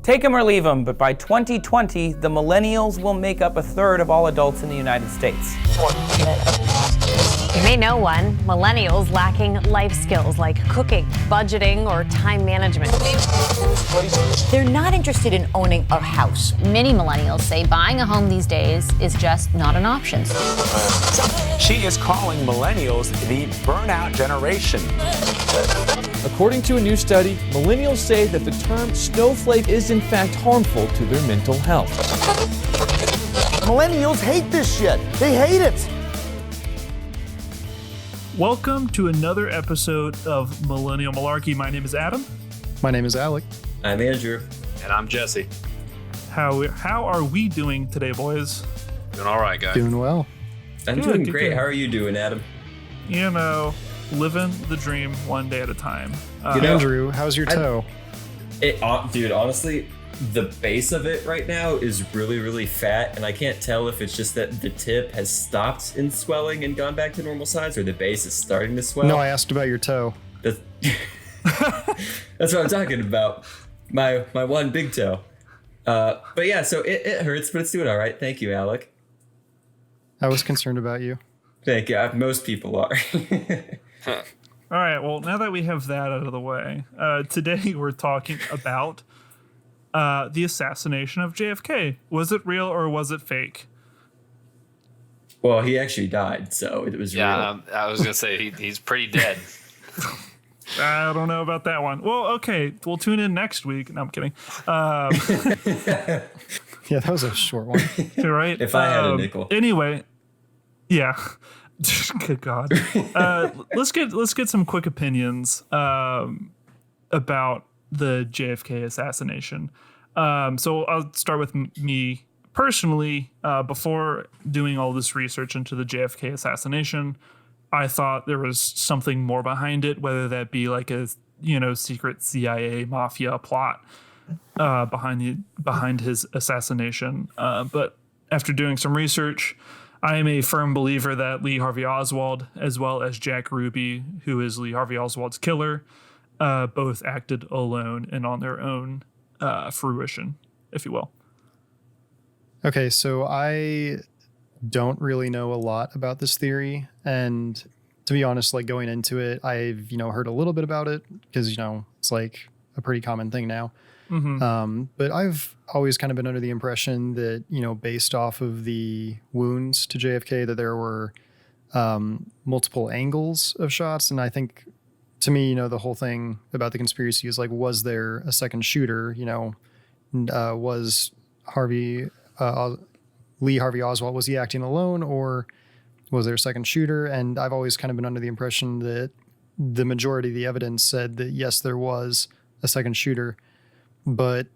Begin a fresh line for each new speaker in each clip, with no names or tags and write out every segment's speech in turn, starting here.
Take them or leave them, but by 2020, the millennials will make up a third of all adults in the United States.
You may know one, millennials lacking life skills like cooking, budgeting, or time management.
They're not interested in owning a house.
Many millennials say buying a home these days is just not an option.
She is calling millennials the burnout generation.
According to a new study, millennials say that the term snowflake is in fact harmful to their mental health.
Millennials hate this shit. They hate it.
Welcome to another episode of Millennial Malarkey. My name is Adam.
My name is Alec.
I'm Andrew.
And I'm Jesse.
How are we doing today, boys?
Doing all right, guys.
Doing well.
I'm doing great. Good. How are you doing, Adam?
You know, living the dream one day at a time.
Andrew, how's your toe?
Dude, honestly, the base of it right now is really, really fat, and I can't tell if it's just that the tip has stopped in swelling and gone back to normal size, or the base is starting to swell.
No, I asked about your toe.
That's what I'm talking about. My one big toe. But yeah, so it hurts, but it's doing all right. Thank you, Alec.
I was concerned about you.
Thank you. Most people are.
All right, well, now that we have that out of the way, today we're talking about the assassination of JFK. Was it real or was it fake?
Well, he actually died, so it was real.
Yeah, I was going to say he's pretty dead.
I don't know about that one. Well, okay, we'll tune in next week. No, I'm kidding.
Yeah, that was a short one.
Right?
If I had a nickel.
Anyway, yeah. Good God. Let's get some quick opinions about the JFK assassination. So I'll start with me personally. Before doing all this research into the JFK assassination, I thought there was something more behind it, whether that be like a secret CIA mafia plot behind his assassination. But after doing some research, I am a firm believer that Lee Harvey Oswald, as well as Jack Ruby, who is Lee Harvey Oswald's killer, both acted alone and on their own fruition, if you will.
Okay, so I don't really know a lot about this theory, and to be honest, like going into it, I've heard a little bit about it because it's like a pretty common thing now. Mm-hmm. But I've always kind of been under the impression that based off of the wounds to JFK, that there were multiple angles of shots, and I think to me, the whole thing about the conspiracy is like, was there a second shooter? Was Lee Harvey Oswald, was he acting alone, or was there a second shooter? And I've always kind of been under the impression that the majority of the evidence said that yes, there was a second shooter, but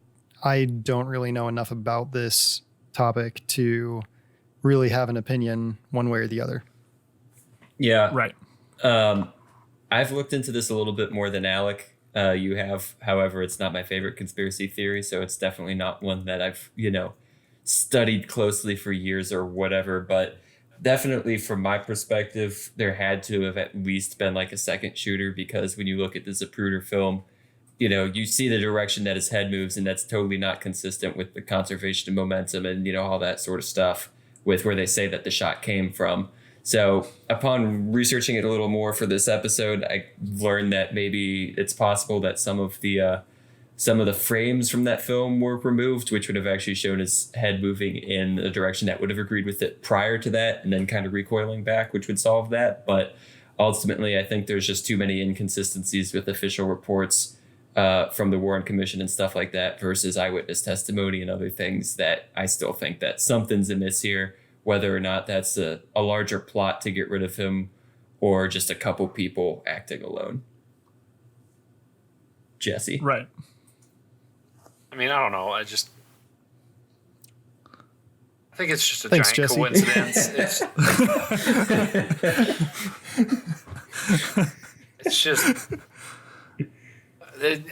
I don't really know enough about this topic to really have an opinion one way or the other.
Yeah.
Right.
I've looked into this a little bit more than Alec. You have, however, it's not my favorite conspiracy theory, so it's definitely not one that I've, studied closely for years or whatever. But definitely from my perspective, there had to have at least been like a second shooter, because when you look at the Zapruder film, you see the direction that his head moves, and that's totally not consistent with the conservation of momentum and, all that sort of stuff with where they say that the shot came from. So upon researching it a little more for this episode, I learned that maybe it's possible that some of the frames from that film were removed, which would have actually shown his head moving in a direction that would have agreed with it prior to that, and then kind of recoiling back, which would solve that. But ultimately, I think there's just too many inconsistencies with official reports from the Warren Commission and stuff like that versus eyewitness testimony and other things that I still think that something's amiss here. Whether or not that's a larger plot to get rid of him or just a couple people acting alone. Jesse.
Right.
I mean, I don't know. I think it's just a
Thanks,
giant
Jesse.
coincidence. It's just...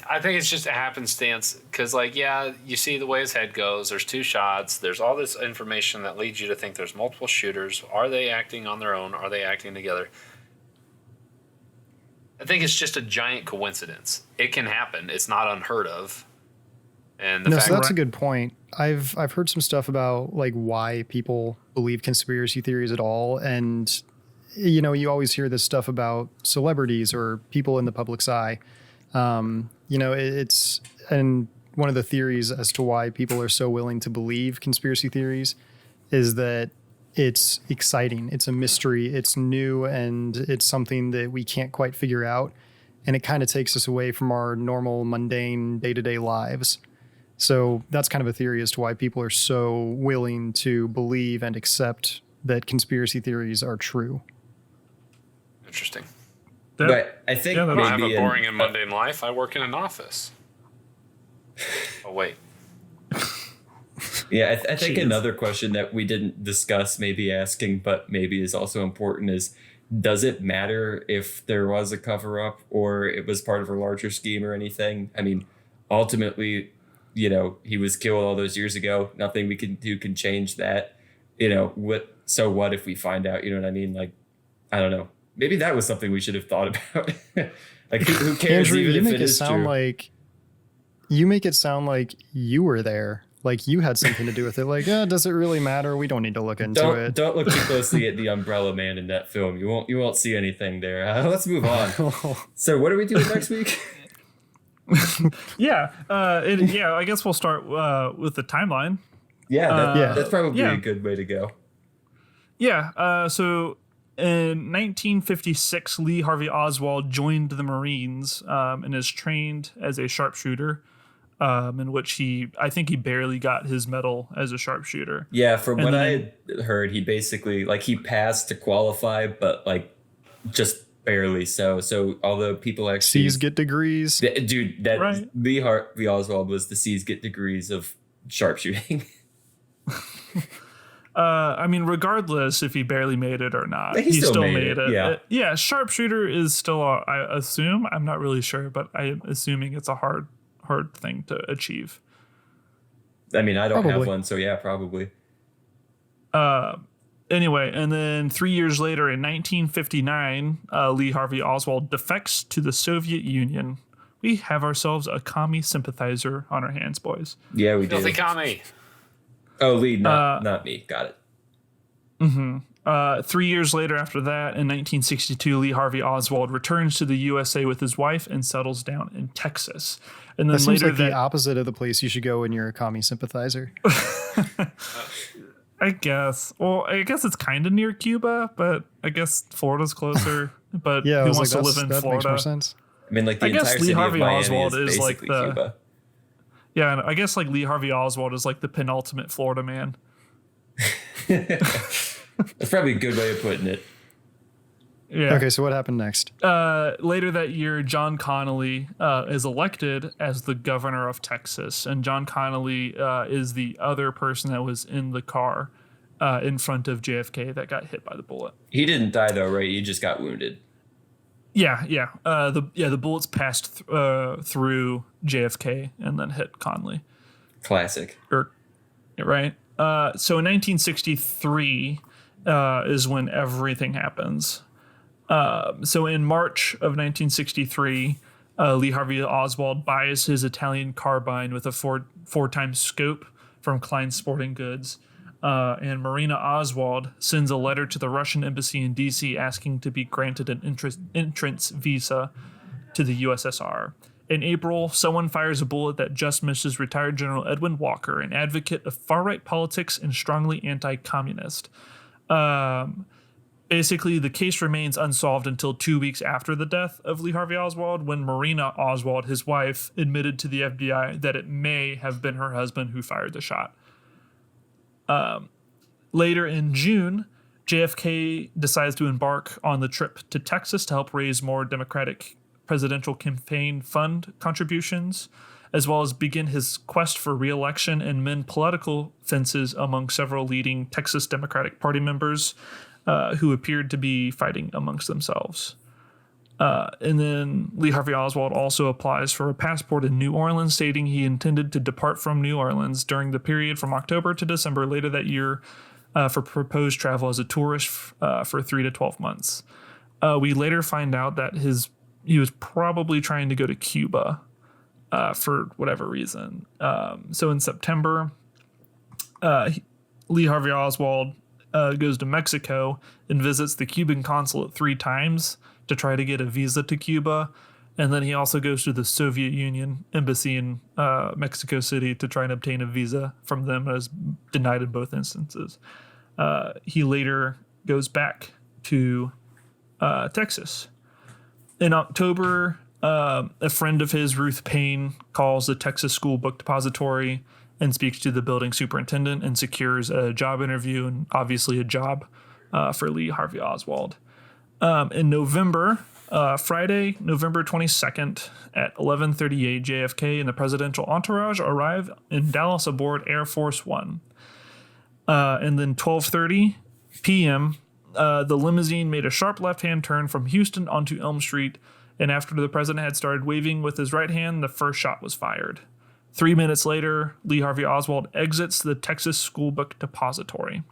I think it's just a happenstance because, you see the way his head goes. There's two shots. There's all this information that leads you to think there's multiple shooters. Are they acting on their own? Are they acting together? I think it's just a giant coincidence. It can happen. It's not unheard of. And the
No,
fact
so that's a good point. I've heard some stuff about like why people believe conspiracy theories at all, and you always hear this stuff about celebrities or people in the public's eye. It's and one of the theories as to why people are so willing to believe conspiracy theories is that it's exciting, it's a mystery, it's new, and it's something that we can't quite figure out, and it kind of takes us away from our normal, mundane, day-to-day lives. So that's kind of a theory as to why people are so willing to believe and accept that conspiracy theories are true.
Interesting.
But I think
I don't have a
maybe
boring and mundane life. I work in an office. Oh, wait.
Yeah, I think another question that we didn't discuss, maybe asking, but maybe is also important is, does it matter if there was a cover-up or it was part of a larger scheme or anything? I mean, ultimately, he was killed all those years ago. Nothing we can do can change that. So what if we find out? You know what I mean? Like, I don't know. Maybe that was something we should have thought about. Like, who cares?
Andrew,
even
you
if
make
it is
sound
true?
like you make it sound like you were there, like you had something to do with it. Like, does it really matter? We don't need to look into it.
Don't look too closely at the Umbrella Man in that film. You won't see anything there. Let's move on. So, what are we doing next week?
I guess we'll start with the timeline.
That's probably a good way to go.
So in 1956, Lee Harvey Oswald joined the Marines and is trained as a sharpshooter, in which I think he barely got his medal as a sharpshooter.
Yeah, from what I heard, he basically, he passed to qualify, but, just barely so. So although people actually...
C's get degrees.
Dude,
right.
Lee Harvey Oswald was the C's get degrees of sharpshooting.
Regardless if he barely made it or not,
he still made it.
Yeah, sharpshooter is still, I assume, I'm not really sure, but I'm assuming it's a hard thing to achieve.
I mean, I don't have one, so yeah, probably.
Anyway, and then 3 years later, in 1959, Lee Harvey Oswald defects to the Soviet Union. We have ourselves a commie sympathizer on our hands, boys.
Yeah, we do.
Filthy commie.
Oh, Lee, not me. Got it.
3 years later after that, in 1962, Lee Harvey Oswald returns to the USA with his wife and settles down in Texas. And then
that seems
later
like the opposite of the place you should go when you're a commie sympathizer.
I guess. Well, I guess it's kind of near Cuba, but I guess Florida's closer. But
Yeah,
who wants to live in
that
Florida?
Makes more sense.
I mean, the
I
entire
guess
city
Lee
of
Harvey
Miami
Oswald
is
like
basically
the
Cuba.
Yeah, and I guess Lee Harvey Oswald is like the penultimate Florida man.
That's probably a good way of putting it.
Yeah.
Okay, so what happened next?
Later that year, John Connally is elected as the governor of Texas, and John Connally is the other person that was in the car in front of JFK that got hit by the bullet.
He didn't die though, right? He just got wounded.
Yeah. The bullets passed through JFK and then hit Connally.
Classic.
Right. So in 1963 is when everything happens. So in March of 1963, Lee Harvey Oswald buys his Italian carbine with a four times scope from Klein Sporting Goods. And Marina Oswald sends a letter to the Russian embassy in D.C. asking to be granted an entrance visa to the USSR. In April, someone fires a bullet that just misses retired General Edwin Walker, an advocate of far-right politics and strongly anti-communist. Basically, the case remains unsolved until 2 weeks after the death of Lee Harvey Oswald, when Marina Oswald, his wife, admitted to the FBI that it may have been her husband who fired the shot. Later in June, JFK decides to embark on the trip to Texas to help raise more Democratic presidential campaign fund contributions, as well as begin his quest for re-election and mend political fences among several leading Texas Democratic Party members who appeared to be fighting amongst themselves. And then Lee Harvey Oswald also applies for a passport in New Orleans, stating he intended to depart from New Orleans during the period from October to December later that year for proposed travel as a tourist for 3 to 12 months. We later find out that he was probably trying to go to Cuba for whatever reason. So in September, Lee Harvey Oswald goes to Mexico and visits the Cuban consulate 3 times to try to get a visa to Cuba. And then he also goes to the Soviet Union embassy in Mexico City to try and obtain a visa from them, as denied in both instances. He later goes back to Texas. In October, a friend of his, Ruth Payne, calls the Texas School Book Depository and speaks to the building superintendent and secures a job interview and obviously a job for Lee Harvey Oswald. In November, Friday, November 22nd at 11:38, JFK and the presidential entourage arrive in Dallas aboard Air Force One. And then 12:30 p.m., the limousine made a sharp left-hand turn from Houston onto Elm Street, and after the president had started waving with his right hand, the first shot was fired. 3 minutes later, Lee Harvey Oswald exits the Texas School Book Depository.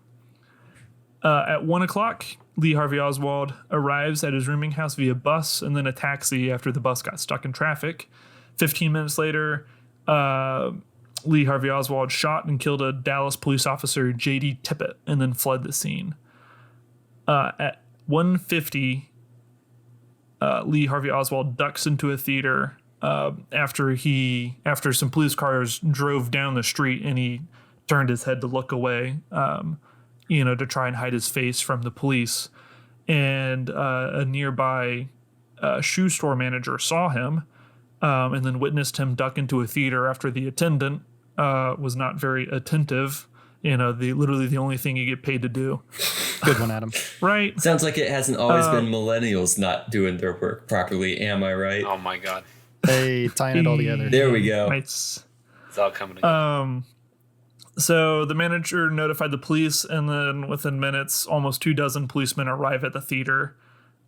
At 1 o'clock, Lee Harvey Oswald arrives at his rooming house via bus and then a taxi after the bus got stuck in traffic. 15 minutes later, Lee Harvey Oswald shot and killed a Dallas police officer, J.D. Tippit, and then fled the scene. At 1:50, Lee Harvey Oswald ducks into a theater after some police cars drove down the street, and he turned his head to look away, to try and hide his face from the police. And a nearby shoe store manager saw him and then witnessed him duck into a theater after the attendant was not very attentive. Literally the only thing you get paid to do.
Good one, Adam.
Right.
Sounds like it hasn't always been millennials not doing their work properly. Am I right?
Oh my God.
Hey, tying it all together.
There we go.
It's
all coming together.
So the manager notified the police, and then within minutes, almost 24 policemen arrive at the theater.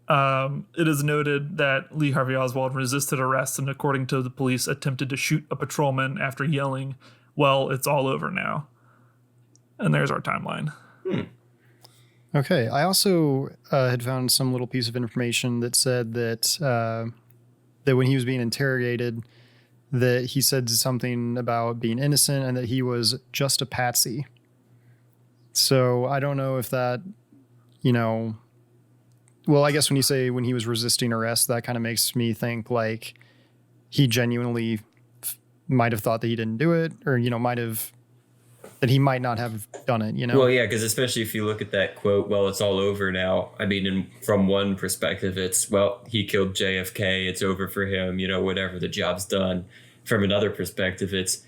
It is noted that Lee Harvey Oswald resisted arrest and, according to the police, attempted to shoot a patrolman after yelling, "Well, it's all over now." And there's our timeline.
Okay. I also had found some little piece of information that said that when he was being interrogated, that he said something about being innocent and that he was just a patsy. So I don't know if that, well, I guess when you say when he was resisting arrest, that kind of makes me think like he genuinely might have thought that he didn't do it, or, that he might not have done it,
Well, yeah, because especially if you look at that quote, "Well, it's all over now." I mean, from one perspective, it's, well, he killed JFK. It's over for him, whatever, the job's done. From another perspective, it's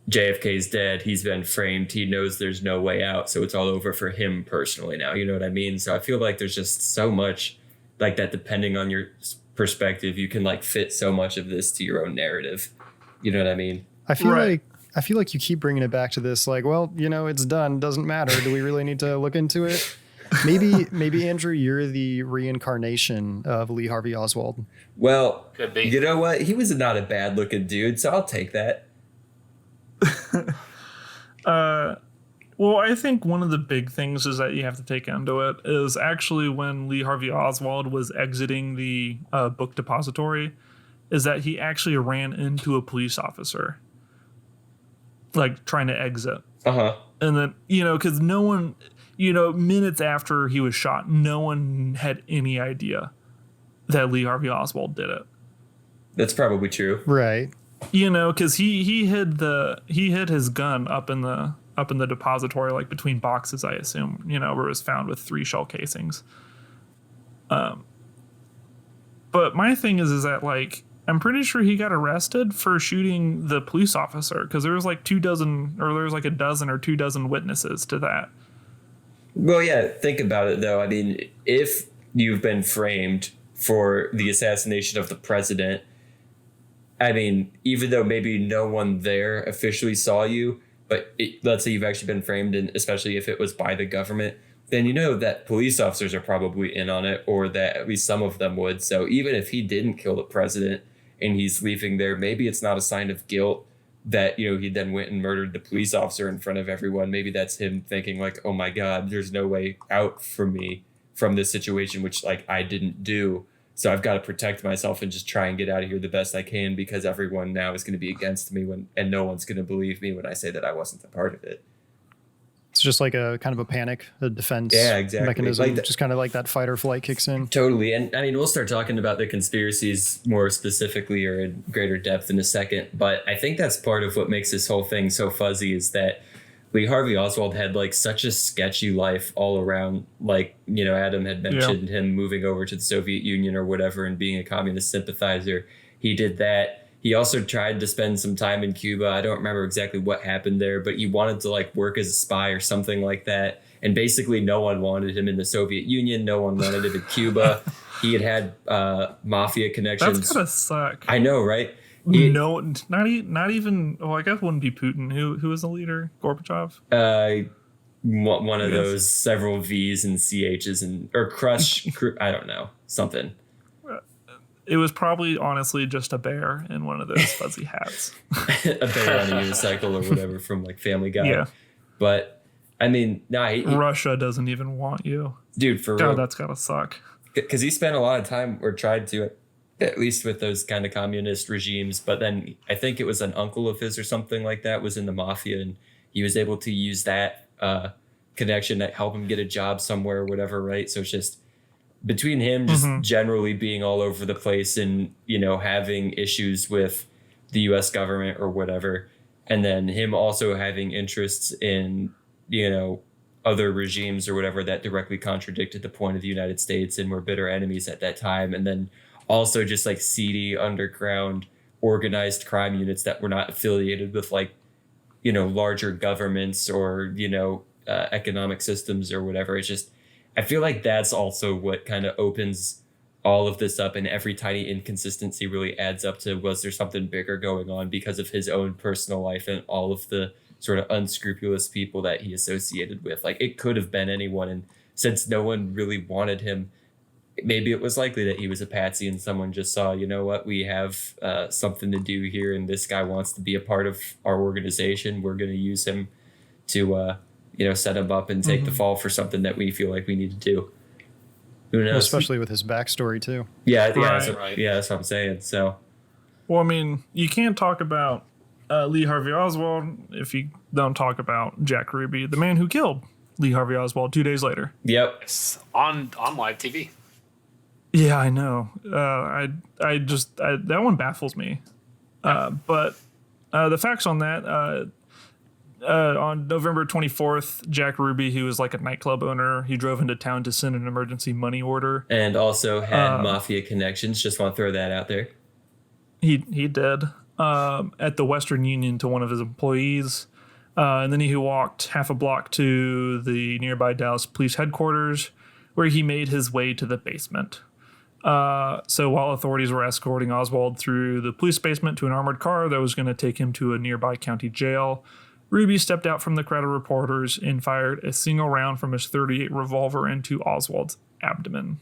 JFK's dead. He's been framed. He knows there's no way out. So it's all over for him personally now. You know what I mean? So I feel like there's just so much like that, depending on your perspective, you can like fit so much of this to your own narrative. You know what I mean?
I feel like you keep bringing it back to this, like, well, it's done. Doesn't matter. Do we really need to look into it? Maybe Andrew, you're the reincarnation of Lee Harvey Oswald.
Well,
could be.
You know what? He was not a bad looking dude, so I'll take that.
Well, I think one of the big things is that you have to take into it is actually when Lee Harvey Oswald was exiting the book depository, is that he actually ran into a police officer, like trying to exit. And then, because no one, minutes after he was shot, no one had any idea that Lee Harvey Oswald did it.
That's probably true.
Right.
Because he hid his gun up in the depository, like between boxes, I assume, where it was found with 3 shell casings. But my thing is that, like, I'm pretty sure he got arrested for shooting the police officer, because there was like 24, or there was like 12 or 24 witnesses to that.
Well, yeah, think about it, though. I mean, if you've been framed for the assassination of the president, I mean, even though maybe no one there officially saw you, but let's say you've actually been framed, and especially if it was by the government, then that police officers are probably in on it, or that at least some of them would. So even if he didn't kill the president and he's leaving there, maybe it's not a sign of guilt that, he then went and murdered the police officer in front of everyone. Maybe that's him thinking like, oh my God, there's no way out for me from this situation, which like I didn't do. So I've got to protect myself and just try and get out of here the best I can, because everyone now is going to be against me and no one's going to believe me when I say that I wasn't a part of it.
It's just like a kind of a panic, a defense mechanism,
like
just kind of like that fight or flight kicks in.
Totally. And I mean, we'll start talking about the conspiracies more specifically or in greater depth in a second. But I think that's part of what makes this whole thing so fuzzy, is that Lee Harvey Oswald had like such a sketchy life all around. Like, you know, Adam had mentioned him moving over to the Soviet Union or whatever and being a communist sympathizer. He did that. He also tried to spend some time in Cuba. I don't remember exactly what happened there, but he wanted to like work as a spy or something like that. And basically no one wanted him in the Soviet Union. No one wanted him in Cuba. He had mafia connections.
That's gotta suck.
I know, right?
No, not even. Well, I guess it wouldn't be Putin. Who was the leader? Gorbachev.
One of those several V's and CH's or Crush. I don't know, something.
It was probably honestly just a bear in one of those fuzzy hats.
A bear on a unicycle or whatever from like Family Guy.
Yeah.
But I mean,
Russia doesn't even want you,
dude. For
God,
real,
that's gotta suck.
Because he spent a lot of time, or tried to, at least with those kind of communist regimes. But then I think it was an uncle of his or something like that was in the mafia, and he was able to use that connection to help him get a job somewhere or whatever, right? So it's just between him just generally being all over the place and, you know, having issues with the US government or whatever, and then him also having interests in, you know, other regimes or whatever that directly contradicted the point of the United States and were bitter enemies at that time. And then also just like seedy underground organized crime units that were not affiliated with like, you know, larger governments or, you know, economic systems or whatever. It's just, I feel like that's also what kind of opens all of this up, and every tiny inconsistency really adds up to, was there something bigger going on because of his own personal life and all of the sort of unscrupulous people that he associated with. Like, it could have been anyone, and since no one really wanted him, maybe it was likely that he was a patsy and someone just saw, you know what, we have something to do here and this guy wants to be a part of our organization. We're going to use him to you know, set him up and take the fall for something that we feel like we need to do. Who knows?
Well, especially with his backstory too.
Yeah,
Right.
That's what I'm saying. So,
well, I mean, you can't talk about Lee Harvey Oswald if you don't talk about Jack Ruby, the man who killed Lee Harvey Oswald 2 days later.
Yep.
It's on live TV.
Yeah, I know. I just that one baffles me. But the facts on that. On November 24th, Jack Ruby, who was like a nightclub owner, he drove into town to send an emergency money order.
And also had mafia connections. Just want to throw that out there.
He did at the Western Union to one of his employees. And then he walked half a block to the nearby Dallas police headquarters, where he made his way to the basement. So while authorities were escorting Oswald through the police basement to an armored car that was going to take him to a nearby county jail, Ruby stepped out from the crowd of reporters and fired a single round from his .38 revolver into Oswald's abdomen,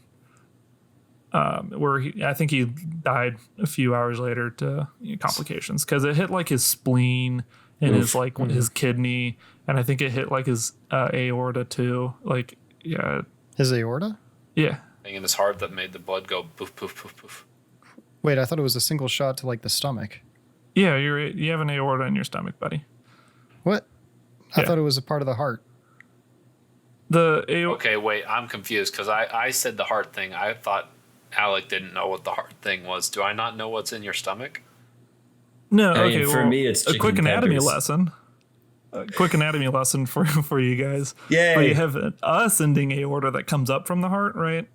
where I think he died a few hours later to complications, because it hit like his spleen and his like his kidney, and I think it hit like his aorta too. Like, yeah,
his aorta.
Yeah,
Thing in his heart that made the blood go poof poof poof poof.
Wait, I thought it was a single shot to like the stomach.
Yeah, you have an aorta in your stomach, buddy.
What? I thought it was a part of the heart.
Okay, wait, I'm confused because I said the heart thing. I thought Alec didn't know what the heart thing was. Do I not know what's in your stomach?
No,
I mean,
okay.
for me, it's
a quick
chicken
anatomy
tenders.
lesson. A quick anatomy lesson for you guys.
Yay.
Where you have an ascending aorta that comes up from the heart, right?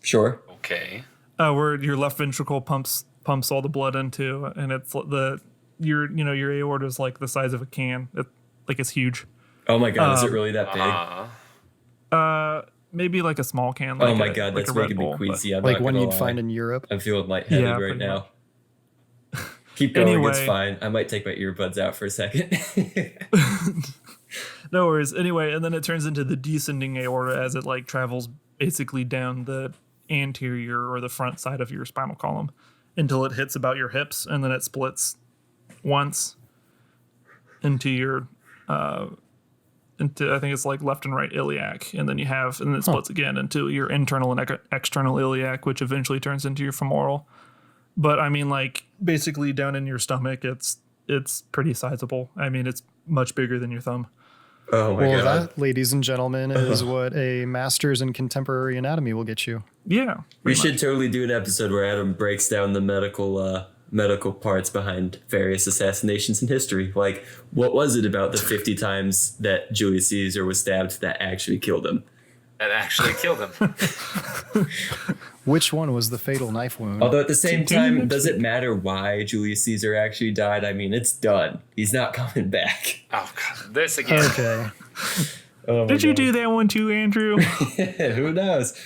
Sure.
Okay.
Where your left ventricle pumps all the blood into, and it's your aorta is like the size of a can. It's huge.
Oh my God, is it really that big?
Maybe like a small can. Like
oh my God, that's making me queasy. I'm
like
not
one
gonna
you'd
lie.
find in Europe.
I'm feeling lightheaded
Yeah,
right
pretty
now. Keep going,
Anyway.
it's fine. I might take my earbuds out for a second.
No worries. Anyway, and then it turns into the descending aorta as it like travels basically down the anterior or the front side of your spinal column until it hits about your hips, and then it splits once into your into, I think it's like left and right iliac, and then it splits again into your internal and external iliac, which eventually turns into your femoral. But I mean, like basically down in your stomach, it's pretty sizable. I mean, it's much bigger than your thumb.
Oh my God.
That, ladies and gentlemen, is what a master's in contemporary anatomy will get you.
Yeah.
We should totally do an episode where Adam breaks down the medical parts behind various assassinations in history. Like, what was it about the 50 times that Julius Caesar was stabbed that actually killed him?
That actually killed him.
Which one was the fatal knife wound?
Although at the same time, does it matter why Julius Caesar actually died? I mean, it's done. He's not coming back.
Oh, God. This again.
Okay.
Did you do that one too, Andrew?
Who knows?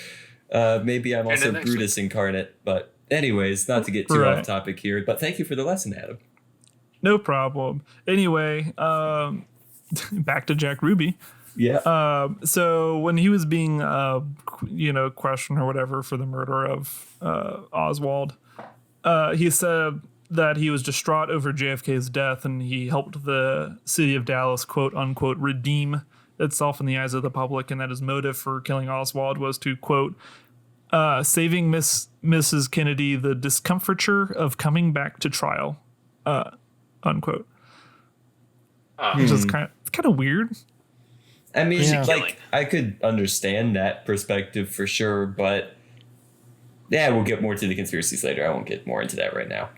Maybe I'm also Brutus incarnate. But anyways, not to get too off topic here, but thank you for the lesson, Adam.
No problem. Anyway, back to Jack Ruby.
Yeah.
So when he was being, questioned or whatever for the murder of Oswald, he said that he was distraught over JFK's death, and he helped the city of Dallas, quote unquote, redeem itself in the eyes of the public, and that his motive for killing Oswald was to, quote, saving Mrs. Kennedy the discomfiture of coming back to trial, unquote. Which is kind of weird.
I mean, I could understand that perspective for sure, but yeah, we'll get more to the conspiracies later. I won't get more into that right now.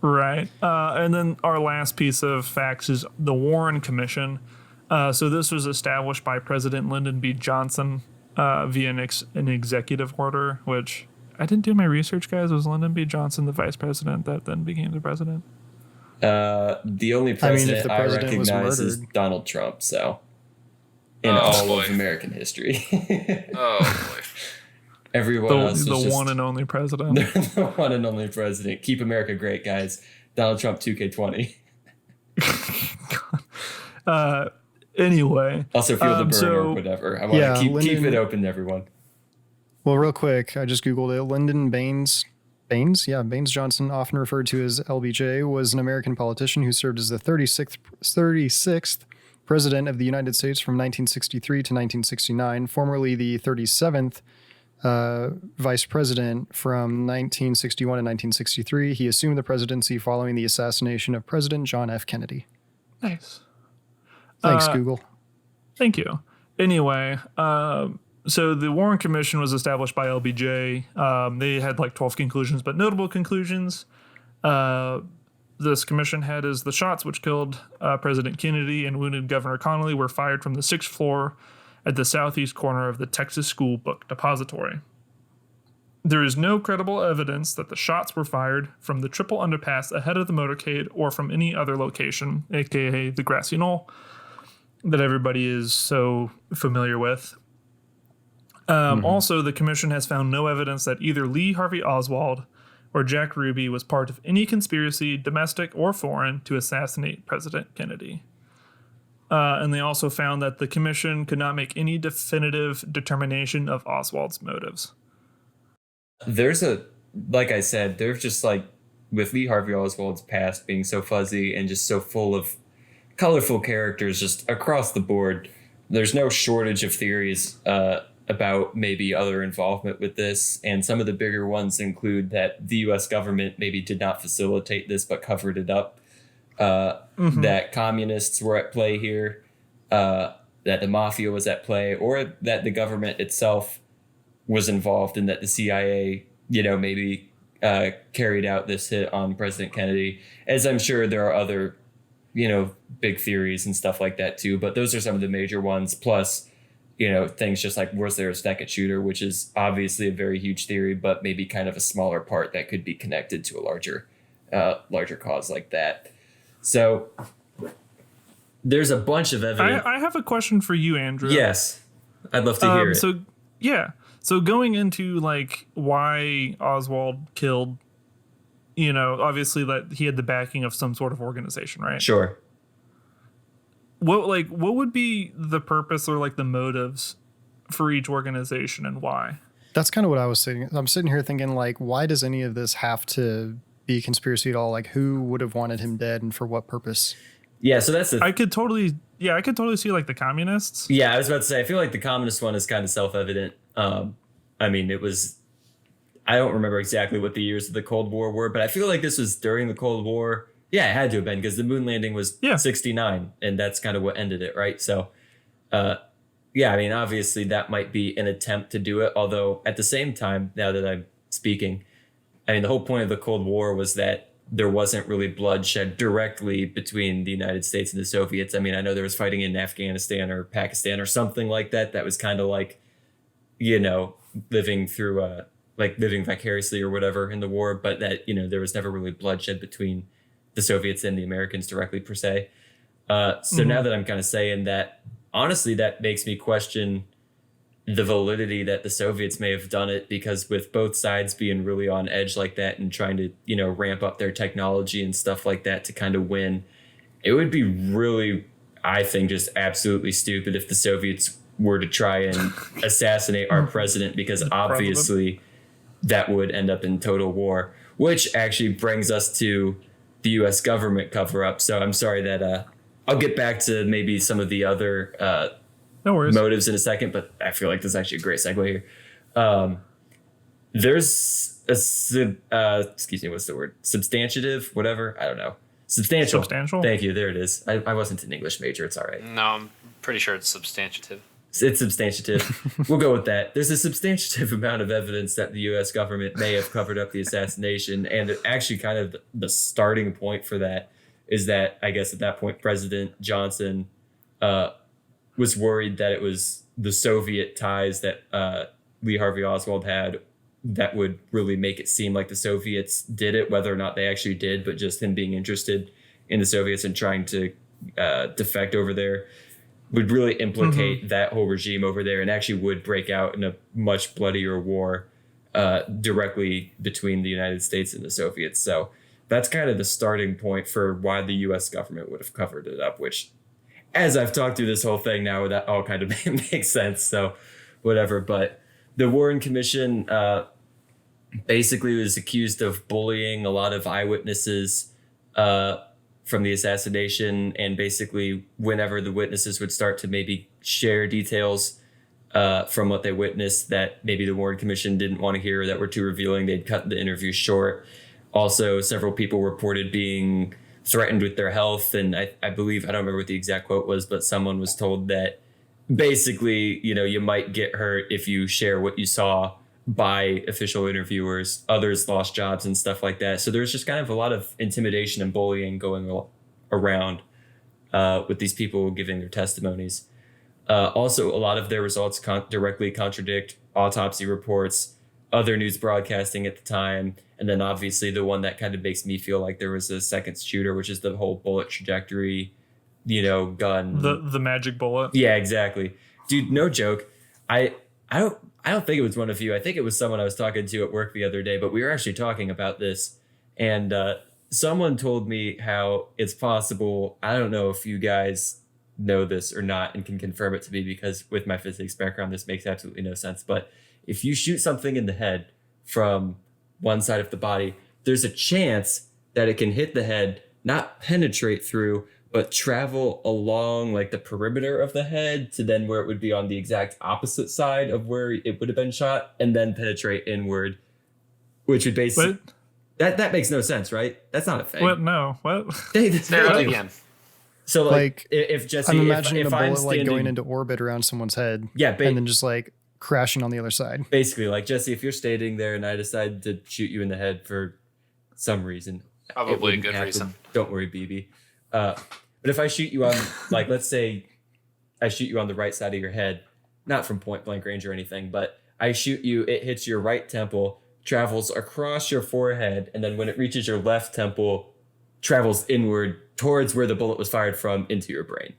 Right. And then our last piece of facts is the Warren Commission. So this was established by President Lyndon B. Johnson via an executive order, which I didn't do my research, guys. Was Lyndon B. Johnson the vice president that then became the president?
The only president I recognize is Donald Trump, so... in all of American history.
Oh, boy.
Everyone else is
the one and only president.
The one and only president. Keep America great, guys. Donald Trump 2K20.
Anyway.
Also feel the burn or whatever. I want to keep it open to everyone.
Well, real quick, I just Googled it. Lyndon Baines Johnson, often referred to as LBJ, was an American politician who served as the 36th President of the United States from 1963 to 1969, formerly the 37th Vice President from 1961 to 1963. He assumed the presidency following the assassination of President John F. Kennedy.
Nice.
Thanks, Google.
Thank you. Anyway, so the Warren Commission was established by LBJ. They had like 12 conclusions, but notable conclusions. This commission had is the shots which killed President Kennedy and wounded Governor Connally were fired from the 6th floor at the southeast corner of the Texas School Book Depository. There is no credible evidence that the shots were fired from the triple underpass ahead of the motorcade or from any other location, aka the grassy knoll, that everybody is so familiar with. Also, the commission has found no evidence that either Lee Harvey Oswald or Jack Ruby was part of any conspiracy, domestic or foreign, to assassinate President Kennedy. And they also found that the commission could not make any definitive determination of Oswald's motives.
There's like I said, there's just like, with Lee Harvey Oswald's past being so fuzzy and just so full of colorful characters just across the board, there's no shortage of theories about maybe other involvement with this. And some of the bigger ones include that the U.S. government maybe did not facilitate this, but covered it up. That communists were at play here, that the mafia was at play, or that the government itself was involved, and that the CIA, maybe carried out this hit on President Kennedy. As I'm sure there are other, big theories and stuff like that too. But those are some of the major ones. Plus, things just like, was there a second shooter, which is obviously a very huge theory, but maybe kind of a smaller part that could be connected to a larger cause like that. So there's a bunch of evidence.
I have a question for you, Andrew.
Yes, I'd love to hear it.
So going into like why Oswald killed, obviously that he had the backing of some sort of organization, right?
Sure.
What would be the purpose or like the motives for each organization, and why?
That's kind of what I'm sitting here thinking, like, why does any of this have to be conspiracy at all? Like, who would have wanted him dead and for what purpose?
Yeah, so that's
I could totally see like the communists.
Yeah, I was about to say, I feel like the communist one is kind of self-evident. I mean, I don't remember exactly what the years of the Cold War were, but I feel like this was during the Cold War. Yeah, it had to have been, because the moon landing was 69, and that's kind of what ended it, right? So, yeah, I mean, obviously that might be an attempt to do it, although at the same time, now that I'm speaking, I mean, the whole point of the Cold War was that there wasn't really bloodshed directly between the United States and the Soviets. I mean, I know there was fighting in Afghanistan or Pakistan or something like that. That was kind of like, you know, living vicariously or whatever in the war, but that, you know, there was never really bloodshed between the Soviets and the Americans directly per se. So now that I'm kind of saying that, honestly, that makes me question the validity that the Soviets may have done it, because with both sides being really on edge like that and trying to, you know, ramp up their technology and stuff like that to kind of win, it would be really, I think, just absolutely stupid if the Soviets were to try and assassinate our president, because obviously that would end up in total war, which actually brings us to the U.S. government cover-up. So I'm sorry that I'll get back to maybe some of the other
no worries.
Motives in a second, but I feel like this is actually a great segue here. There's a, excuse me, what's the word? Substantive, whatever. I don't know. Substantial. Thank you. There it is. I wasn't an English major. It's all right.
No, I'm pretty sure it's substantive.
It's substantive. We'll go with that. There's a substantive amount of evidence that the U.S. government may have covered up the assassination. And actually kind of the starting point for that is that, I guess at that point, President Johnson was worried that it was the Soviet ties that Lee Harvey Oswald had that would really make it seem like the Soviets did it, whether or not they actually did, but just him being interested in the Soviets and trying to defect over there would really implicate that whole regime over there, and actually would break out in a much bloodier war directly between the United States and the Soviets. So that's kind of the starting point for why the U.S. government would have covered it up, which, as I've talked through this whole thing now, that all kind of makes sense. So whatever. But the Warren Commission basically was accused of bullying a lot of eyewitnesses from the assassination. And basically, whenever the witnesses would start to maybe share details from what they witnessed that maybe the Warren Commission didn't want to hear or that were too revealing, they'd cut the interview short. Also, several people reported being threatened with their health. And I believe, I don't remember what the exact quote was, but someone was told that basically, you know, you might get hurt if you share what you saw by official interviewers. Others lost jobs and stuff like that. So there's just kind of a lot of intimidation and bullying going around with these people giving their testimonies. Also, a lot of their results directly contradict autopsy reports, other news broadcasting at the time. And then obviously the one that kind of makes me feel like there was a second shooter, which is the whole bullet trajectory, you know, gun.
The magic bullet.
Yeah, exactly. Dude, no joke. I don't think it was one of you. I think it was someone I was talking to at work the other day, but we were actually talking about this. And someone told me how it's possible. I don't know if you guys know this or not and can confirm it to me, because with my physics background, this makes absolutely no sense. But if you shoot something in the head from one side of the body, there's a chance that it can hit the head, not penetrate through, but travel along like the perimeter of the head to then where it would be on the exact opposite side of where it would have been shot, and then penetrate inward, which would basically that makes no sense, right? That's not a thing.
What? No. What?
Say that again.
So like if Jesse,
I'm imagining
if
a
I'm
bullet like
standing,
going into orbit around someone's head,
yeah,
and then just like crashing on the other side.
Basically, like Jesse, if you're standing there and I decide to shoot you in the head for some reason,
probably a good reason.
Don't worry, BB. But if I shoot you on, like, let's say I shoot you on the right side of your head, not from point blank range or anything, but I shoot you, it hits your right temple, travels across your forehead, and then when it reaches your left temple, travels inward towards where the bullet was fired from into your brain.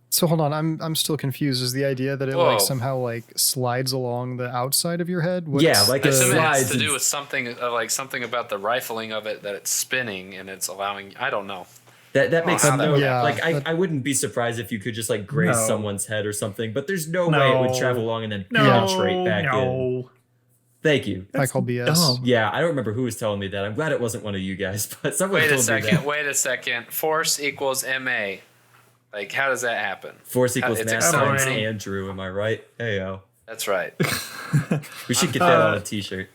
So hold on, I'm still confused. Is the idea that it like somehow like slides along the outside of your head?
Yeah, like it slides.
It's to do with something like something about the rifling of it, that it's spinning and it's allowing. I don't know.
That makes sense.
Yeah,
like I wouldn't be surprised if you could just like graze someone's head or something, but there's no way it would travel along and then penetrate back in. Thank you.
I call BS.
dumb.
Yeah, I don't remember who was telling me that. I'm glad it wasn't one of you guys, but someone told me that.
Wait a second. Force equals MA. Like, how does that happen?
Force equals
It's
math times
accelerating.
Andrew. Am I right? Hey yo,
That's right.
we should get that on a T-shirt.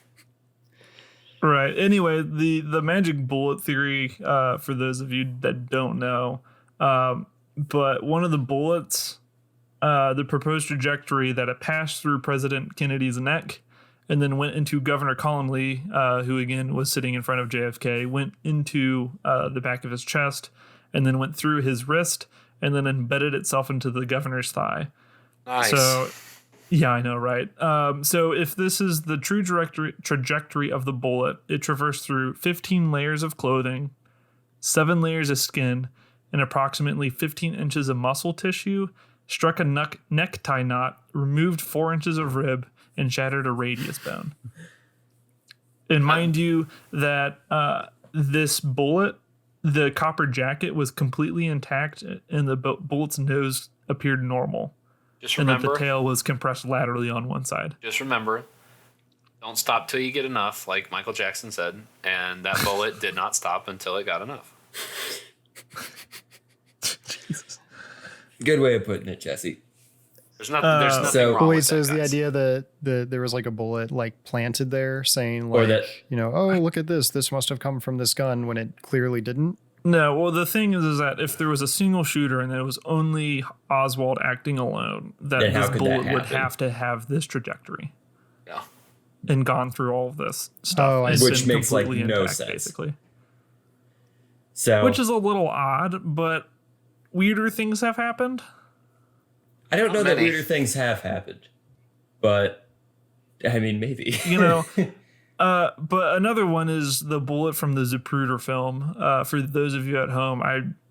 Right. Anyway, the magic bullet theory, for those of you that don't know, but one of the bullets, the proposed trajectory that it passed through President Kennedy's neck and then went into Governor Connolly, who again was sitting in front of JFK, went into the back of his chest and then went through his wrist and then embedded itself into the governor's thigh.
Nice.
So, yeah, I know, right? So if this is the true trajectory of the bullet, it traversed through 15 layers of clothing, 7 layers of skin, and approximately 15 inches of muscle tissue, struck a necktie knot, removed 4 inches of rib, and shattered a radius bone. And mind you that this bullet, the copper jacket, was completely intact, and the bullet's nose appeared normal.
Just
And that
remember,
the tail was compressed laterally on one side.
just remember, don't stop till you get enough, like Michael Jackson said. And that bullet did not stop until it got enough.
Good way of putting it, Jesse.
There's nothing
so-
wrong
Wait,
with
so
that,
is the
guys.
idea that there was like a bullet like planted there saying
Or
like,
that-
oh, look at this. This must have come from this gun when it clearly didn't?
No, well, the thing is that if there was a single shooter and it was only Oswald acting alone, that
Then how
this
could
bullet
that
would
happen?
have to have this trajectory
Yeah.
and gone through all of this stuff.
Oh, I
and
see.
Which
been
makes, like,
completely
no
intact,
sense.
basically.
So
Which is a little odd, but weirder things have happened.
I don't know that
many.
weirder things have happened, but I mean, maybe.
You know, but another one is the bullet from the Zapruder film. For those of you at home,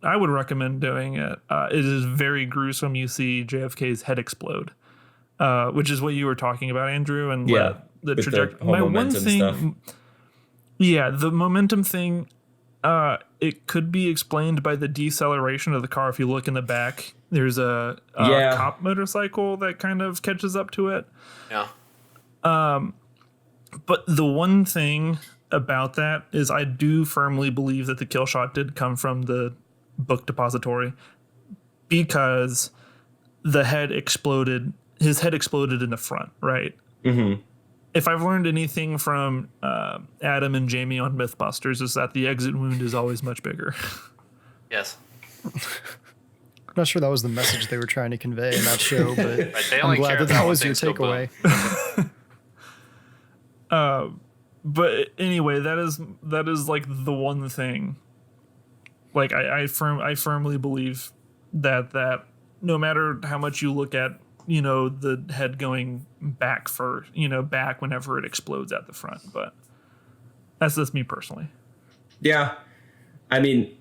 I would recommend doing it. It is very gruesome. You see JFK's head explode, which is what you were talking about, Andrew, and
Yeah,
the
with the
trajectory.
whole
My one
momentum
thing,
stuff.
yeah, the momentum thing. It could be explained by the deceleration of the car. If you look in the back, there's a
Yeah.
cop motorcycle that kind of catches up to it.
Yeah.
But the one thing about that is I do firmly believe that the kill shot did come from the book depository because the head exploded. His head exploded in the front, right?
Mm-hmm.
If I've learned anything from Adam and Jamie on Mythbusters is that the exit wound is always much bigger.
Yes.
I'm not sure that was the message they were trying to convey in that show, but
Right, they
I'm
only
glad
care
that
about
that
when
was your
things go boom.
takeaway.
But anyway, that is like the one thing. Like I firmly believe that no matter how much you look at, the head going back back whenever it explodes at the front, but that's just me personally.
Yeah. I mean,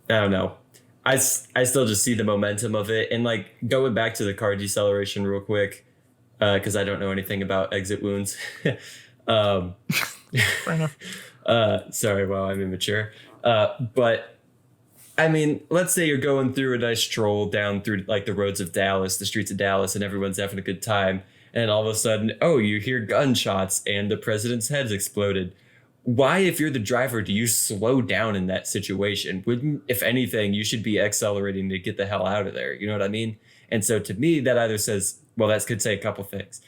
I don't know. I still just see the momentum of it. And like going back to the car deceleration real quick, because I don't know anything about exit wounds.
Fair enough.
Sorry, well, I'm immature. But I mean, let's say you're going through a nice stroll down through like the roads of Dallas, the streets of Dallas, and everyone's having a good time. And all of a sudden, you hear gunshots and the president's head's exploded. Why, if you're the driver, do you slow down in that situation? Wouldn't, if anything, you should be accelerating to get the hell out of there. You know what I mean? And so to me, that either says, well, that could say a couple things.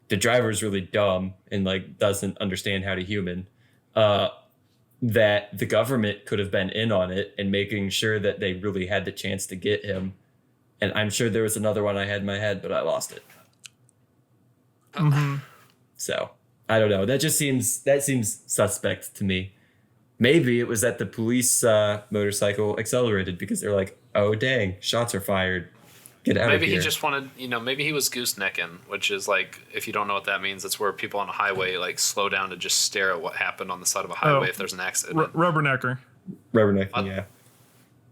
The driver's really dumb and like doesn't understand how to human. That the government could have been in on it and making sure that they really had the chance to get him. And I'm sure there was another one I had in my head, but I lost it.
Mm-hmm.
So I don't know. That seems suspect to me. Maybe it was that the police motorcycle accelerated because they're like, oh dang, shots are fired. Get out of
Maybe
here.
he just wanted, maybe he was goosenecking, which is like, if you don't know what that means, it's where people on a highway like slow down to just stare at what happened on the side of a highway if there's an accident.
Rubbernecker.
Rubbernecking, yeah.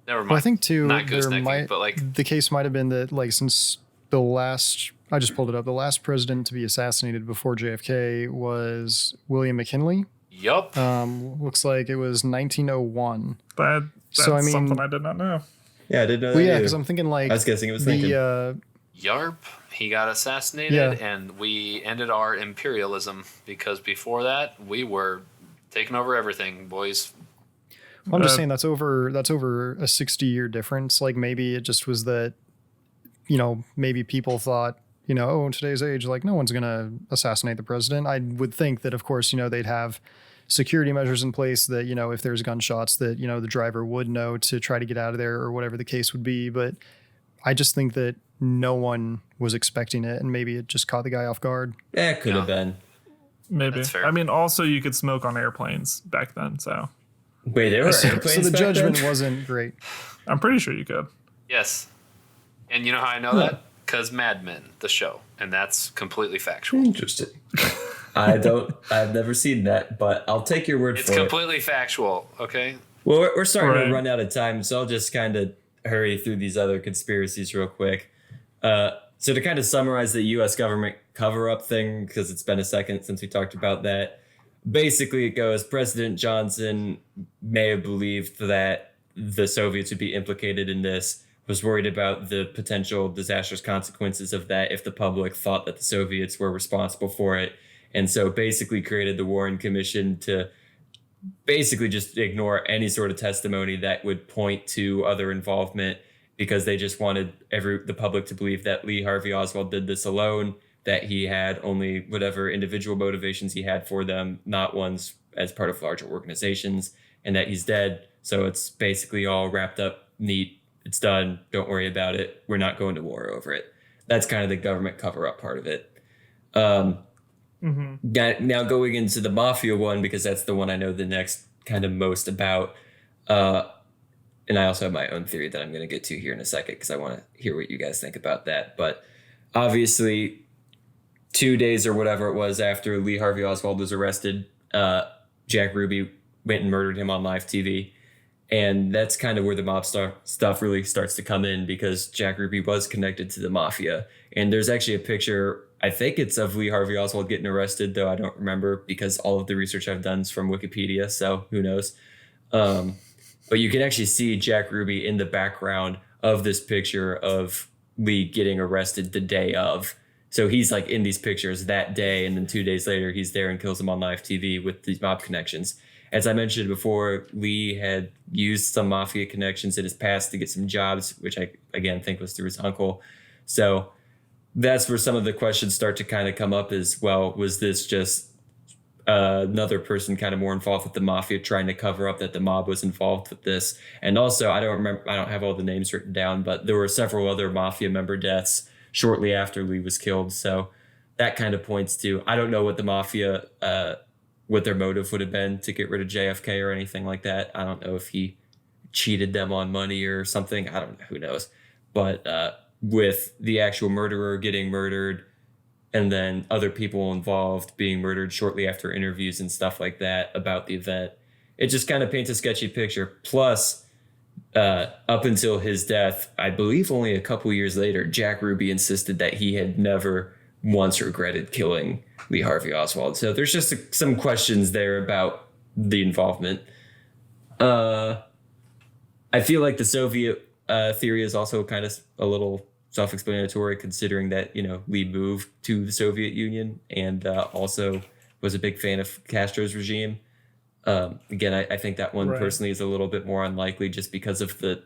Never mind.
Well, I think too,
Not
there
goosenecking, but like,
the case might have been that like since I just pulled it up, the last president to be assassinated before JFK was William McKinley.
yup.
Looks like it was 1901.
That's
So, I mean-
something I did not know.
Yeah, I didn't know that
Well, yeah,
either.
because I'm thinking like
I was guessing it was
the
Lincoln.
Yarp, he got assassinated,
Yeah.
and we ended our imperialism because before that we were taking over everything, boys.
I'm just saying that's over a 60-year difference. Like maybe it just was that, maybe people thought, oh, in today's age, like no one's going to assassinate the president. I would think that, of course, they'd have security measures in place that, if there's gunshots that, the driver would know to try to get out of there or whatever the case would be. But I just think that no one was expecting it, and maybe it just caught the guy off guard.
Yeah, it could have been.
Maybe.
That's fair.
I mean, also you could smoke on airplanes back then, so
Wait, there were airplanes
So the
back
judgment
then?
wasn't great.
I'm pretty sure you could.
Yes. And you know how I know that? Because Mad Men, the show. And that's completely factual.
Interesting. I've never seen that, but I'll take your word
It's
for it.
completely factual, okay?
Well, we're starting
Right.
to run out of time, so I'll just kind of hurry through these other conspiracies real quick. So to kind of summarize the U.S. government cover-up thing, because it's been a second since we talked about that, basically it goes, President Johnson may have believed that the Soviets would be implicated in this, was worried about the potential disastrous consequences of that if the public thought that the Soviets were responsible for it, and so basically created the Warren Commission to basically just ignore any sort of testimony that would point to other involvement, because they just wanted the public to believe that Lee Harvey Oswald did this alone, that he had only whatever individual motivations he had for them, not ones as part of larger organizations, and that he's dead. So it's basically all wrapped up neat. It's done. Don't worry about it. We're not going to war over it. That's kind of the government cover-up part of it. Now going into the mafia one, because that's the one I know the next kind of most about. And I also have my own theory that I'm going to get to here in a second, because I want to hear what you guys think about that. But obviously, 2 days or whatever it was after Lee Harvey Oswald was arrested, Jack Ruby went and murdered him on live TV. And that's kind of where the mob stuff really starts to come in, because Jack Ruby was connected to the mafia. And there's actually a picture, I think it's of Lee Harvey Oswald getting arrested, though I don't remember, because all of the research I've done is from Wikipedia, so who knows. But you can actually see Jack Ruby in the background of this picture of Lee getting arrested the day of. So he's like in these pictures that day, and then 2 days later, he's there and kills him on live TV with these mob connections. As I mentioned before, Lee had used some mafia connections in his past to get some jobs, which I, again, think was through his uncle. So that's where some of the questions start to kind of come up as well. Was this just another person kind of more involved with the mafia trying to cover up that the mob was involved with this? And also, I don't have all the names written down, but there were several other mafia member deaths shortly after Lee was killed. So that kind of points to, I don't know what the mafia, what their motive would have been to get rid of JFK or anything like that. I don't know if he cheated them on money or something. I don't know, who knows. But with the actual murderer getting murdered, and then other people involved being murdered shortly after interviews and stuff like that about the event, it just kind of paints a sketchy picture. Plus, up until his death, I believe only a couple years later, Jack Ruby insisted that he had never once regretted killing Lee Harvey Oswald. So there's just some questions there about the involvement. I feel like the Soviet theory is also kind of a little self-explanatory, considering that, Lee moved to the Soviet Union and also was a big fan of Castro's regime. Again, I think that one personally is a little bit more unlikely, just because of the,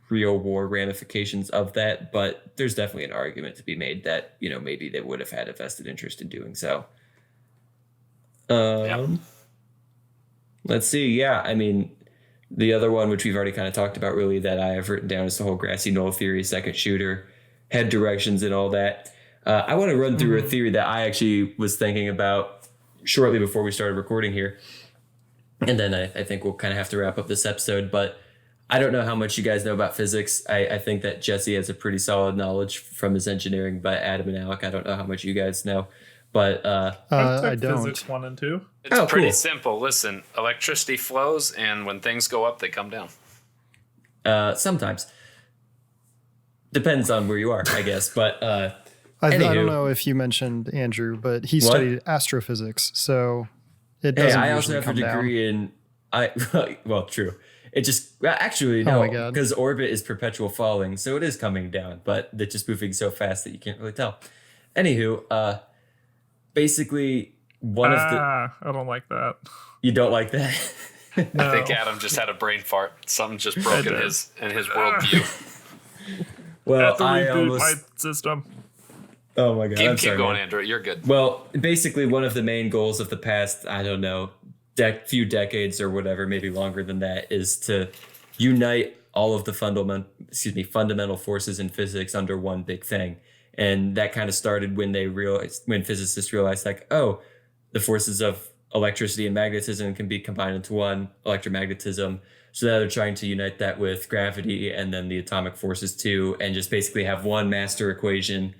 real war ramifications of that. But there's definitely an argument to be made that, maybe they would have had a vested interest in doing so. Let's see. Yeah, I mean, the other one, which we've already kind of talked about, really, that I have written down, is the whole grassy knoll theory, second shooter, head directions, and all that. I want to run through a theory that I actually was thinking about shortly before we started recording here. And then I think we'll kind of have to wrap up this episode. But I don't know how much you guys know about physics. I think that Jesse has a pretty solid knowledge from his engineering, but Adam and Alec, I don't know how much you guys know. But
I
don't.
Physics 1 and 2.
It's pretty simple. Listen, electricity flows, and when things go up, they come down.
Sometimes. Depends on where you are, I guess. But
I don't know if you mentioned Andrew, but he studied astrophysics, so it doesn't.
I also have a degree in. Well, true. It just actually
Oh my
no,
God.
because orbit is perpetual falling, so it is coming down, but they're just moving so fast that you can't really tell. Anywho, basically one of the
I don't like that.
you don't like that.
No.
I think Adam just had a brain fart. Something just broke in
did.
his worldview.
Well,
Have to
I
reboot
almost.
my system.
Oh my God! I'm
Keep
sorry,
going,
man.
Andrew. You're good.
Well, basically, one of the main goals of the past, I don't know, few decades or whatever, maybe longer than that, is to unite all of the fundamental forces in physics under one big thing. And that kind of started when when physicists realized, like, oh, the forces of electricity and magnetism can be combined into one, electromagnetism. So now they're trying to unite that with gravity and then the atomic forces too, and just basically have one master equation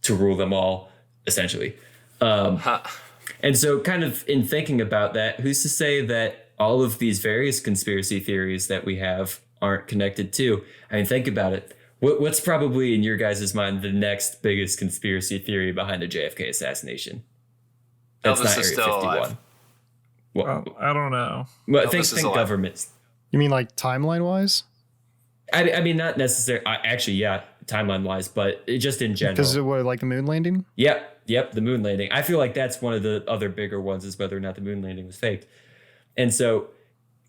to rule them all, essentially. And so kind of in thinking about that, who's to say that all of these various conspiracy theories that we have aren't connected too? I mean, think about it. What's probably in your guys' mind the next biggest conspiracy theory behind the JFK assassination? That's
Elvis
not
is
Area
still
51.
alive.
Well,
I don't know.
well
Elvis
think
is
think
alive.
governments.
You mean like timeline wise?
I mean, not necessarily. Actually, yeah, timeline wise, but just in general.
Because it was like the moon landing?
Yep, the moon landing. I feel like that's one of the other bigger ones, is whether or not the moon landing was faked. And so,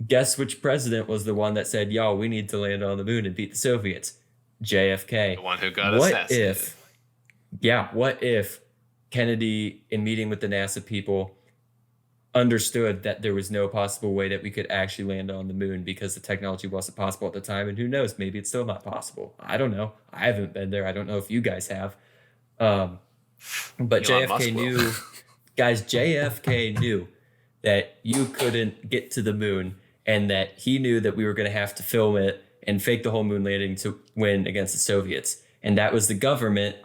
guess which president was the one that said, "Yo, we need to land on the moon and beat the Soviets"? JFK.
The one who got
What
assassinated.
what if Kennedy, in meeting with the NASA people, understood that there was no possible way that we could actually land on the moon because the technology wasn't possible at the time, and who knows, maybe it's still not possible. I don't know. I haven't been there. I don't know if you guys have. But
Elon Musk
JFK
will.
knew, guys, JFK knew that you couldn't get to the moon, and that he knew that we were going to have to film it and fake the whole moon landing to win against the Soviets. And that was the government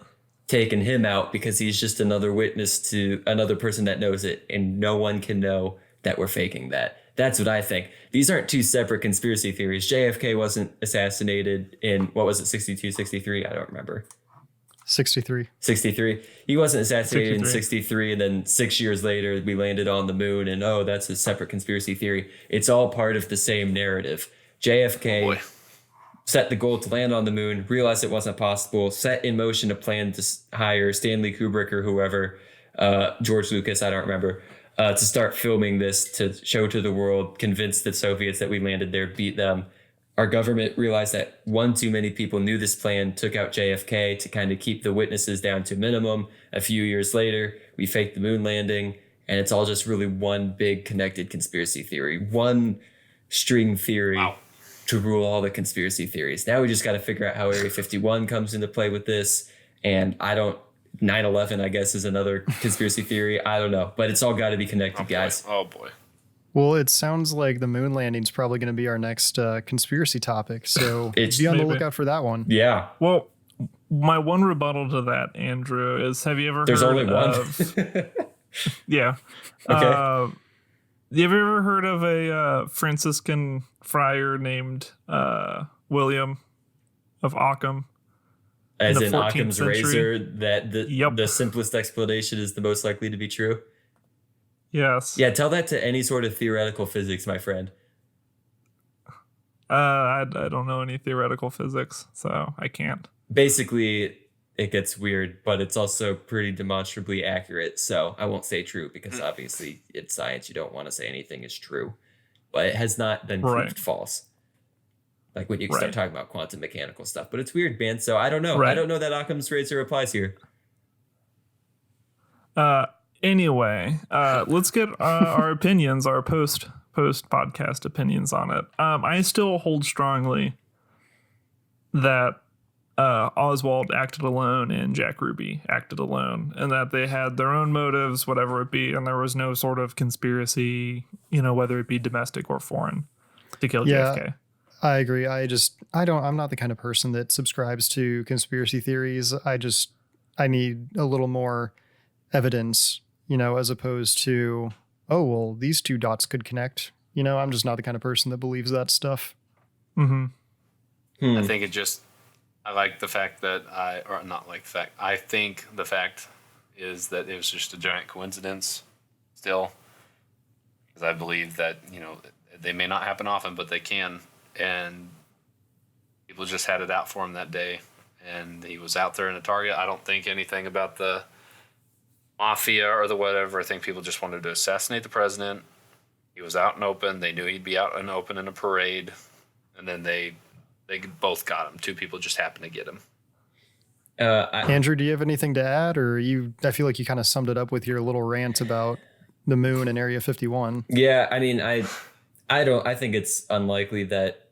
taking him out because he's just another witness to another person that knows it, and no one can know that we're faking that. That's what I think. These aren't two separate conspiracy theories. JFK wasn't assassinated in, what was it, 62, 63? I don't remember.
63.
63. He wasn't assassinated in
63.
63, and then 6 years later we landed on the moon, and oh, that's a separate conspiracy theory. It's all part of the same narrative. JFK
Boy.
set the goal to land on the moon, realized it wasn't possible, set in motion a plan to hire Stanley Kubrick or whoever, George Lucas, I don't remember, to start filming this to show to the world, convince the Soviets that we landed there, beat them. Our government realized that one too many people knew this plan, took out JFK to kind of keep the witnesses down to a minimum. A few years later, we faked the moon landing, and it's all just really one big connected conspiracy theory, one string theory.
Wow.
To rule all the conspiracy theories. Now we just got to figure out how Area 51 comes into play with this. And 9/11, I guess, is another conspiracy theory. I don't know, but it's all got to be connected, guys.
Oh boy.
Well, it sounds like the moon landing is probably going to be our next conspiracy topic. So
It's-
be on the
Maybe.
lookout for that one.
Yeah,
Well, my one rebuttal to that, Andrew, is have you ever
there's
heard
only one.
of yeah.
Okay.
Have you ever heard of a Franciscan friar named William of Ockham?
As
the
in
14th
Occam's
century.
razor, that
Yep.
the simplest explanation is the most likely to be true.
Yes.
Yeah, tell that to any sort of theoretical physics, my friend.
I don't know any theoretical physics, so I can't.
Basically, it gets weird, but it's also pretty demonstrably accurate. So I won't say true because obviously it's science. You don't want to say anything is true, but it has not been proved
Right.
false. Like when you start
Right.
talking about quantum mechanical stuff, but it's weird, man. So I don't know. I
Right.
don't know that Occam's razor applies here.
Anyway, let's get our opinions, our post podcast opinions on it. I still hold strongly that Oswald acted alone and Jack Ruby acted alone, and that they had their own motives, whatever it be, and there was no sort of conspiracy, whether it be domestic or foreign, to kill
Yeah.
JFK.
I agree. I'm not the kind of person that subscribes to conspiracy theories. I need a little more evidence, as opposed to, oh, well, these two dots could connect. I'm just not the kind of person that believes that stuff.
Mm-hmm.
I think I like the fact that I think the fact is that it was just a giant coincidence still. Because I believe that, They may not happen often, but they can. And people just had it out for him that day. And he was out there in a target. I don't think anything about the mafia or the whatever. I think people just wanted to assassinate the president. He was out and open. They knew he'd be out and open in a parade. And then they both got him. Two people just happened to get him.
Andrew, do you have anything to add, or I feel like you kind of summed it up with your little rant about the moon and Area 51.
Yeah, I mean, I think it's unlikely that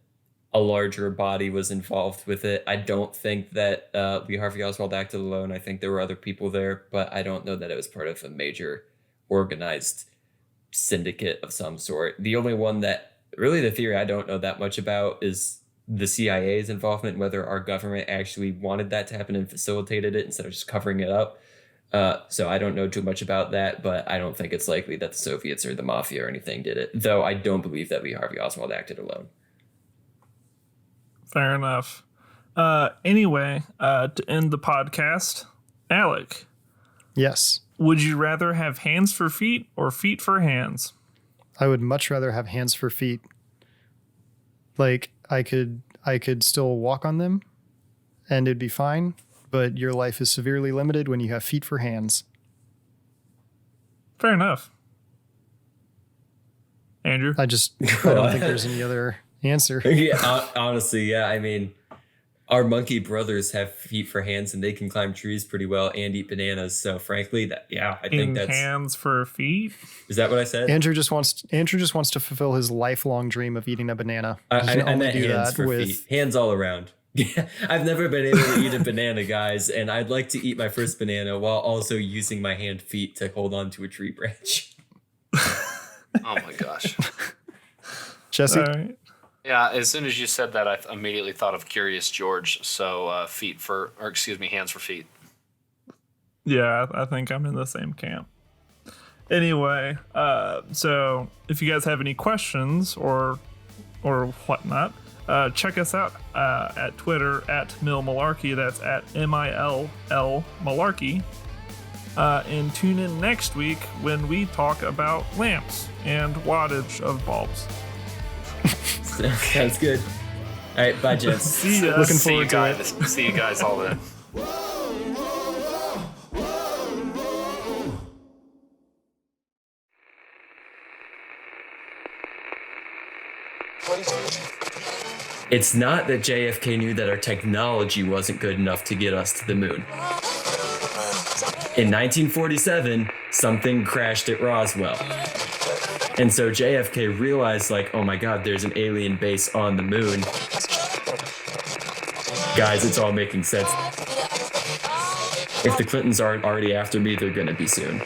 a larger body was involved with it. I don't think that Lee Harvey Oswald acted alone. I think there were other people there, but I don't know that it was part of a major organized syndicate of some sort. The only one that really the theory I don't know that much about is the CIA's involvement, whether our government actually wanted that to happen and facilitated it instead of just covering it up. So I don't know too much about that, but I don't think it's likely that the Soviets or the mafia or anything did it, though I don't believe that Lee Harvey Oswald acted alone.
Fair enough. Anyway, to end the podcast, Alec.
Yes.
Would you rather have hands for feet or feet for hands?
I would much rather have hands for feet. Like, I could still walk on them and it'd be fine, but your life is severely limited when you have feet for hands.
Fair enough. Andrew?
I don't think there's any other answer.
Yeah, honestly, yeah. I mean, our monkey brothers have feet for hands and they can climb trees pretty well and eat bananas. So frankly, I think that's
hands for feet.
Is that what I said?
Andrew just wants to fulfill his lifelong dream of eating a banana.
I meant hands for feet. Hands all around. Yeah, I've never been able to eat a banana, guys, and I'd like to eat my first banana while also using my hand feet to hold on to a tree branch.
Oh my gosh.
Jesse?
All right.
Yeah, as soon as you said that, I immediately thought of Curious George. So hands for feet.
Yeah, I think I'm in the same camp. Anyway, so if you guys have any questions or whatnot, check us out at Twitter at Malarkey. That's at MILL Malarkey. And tune in next week when we talk about lamps and wattage of bulbs.
Sounds good. All right, bye, gents.
See ya.
Looking forward to it.
See you guys all then.
It's not that JFK knew that our technology wasn't good enough to get us to the moon. In 1947, something crashed at Roswell. And so JFK realized, like, oh my God, there's an alien base on the moon. Guys, it's all making sense. If the Clintons aren't already after me, they're gonna be soon.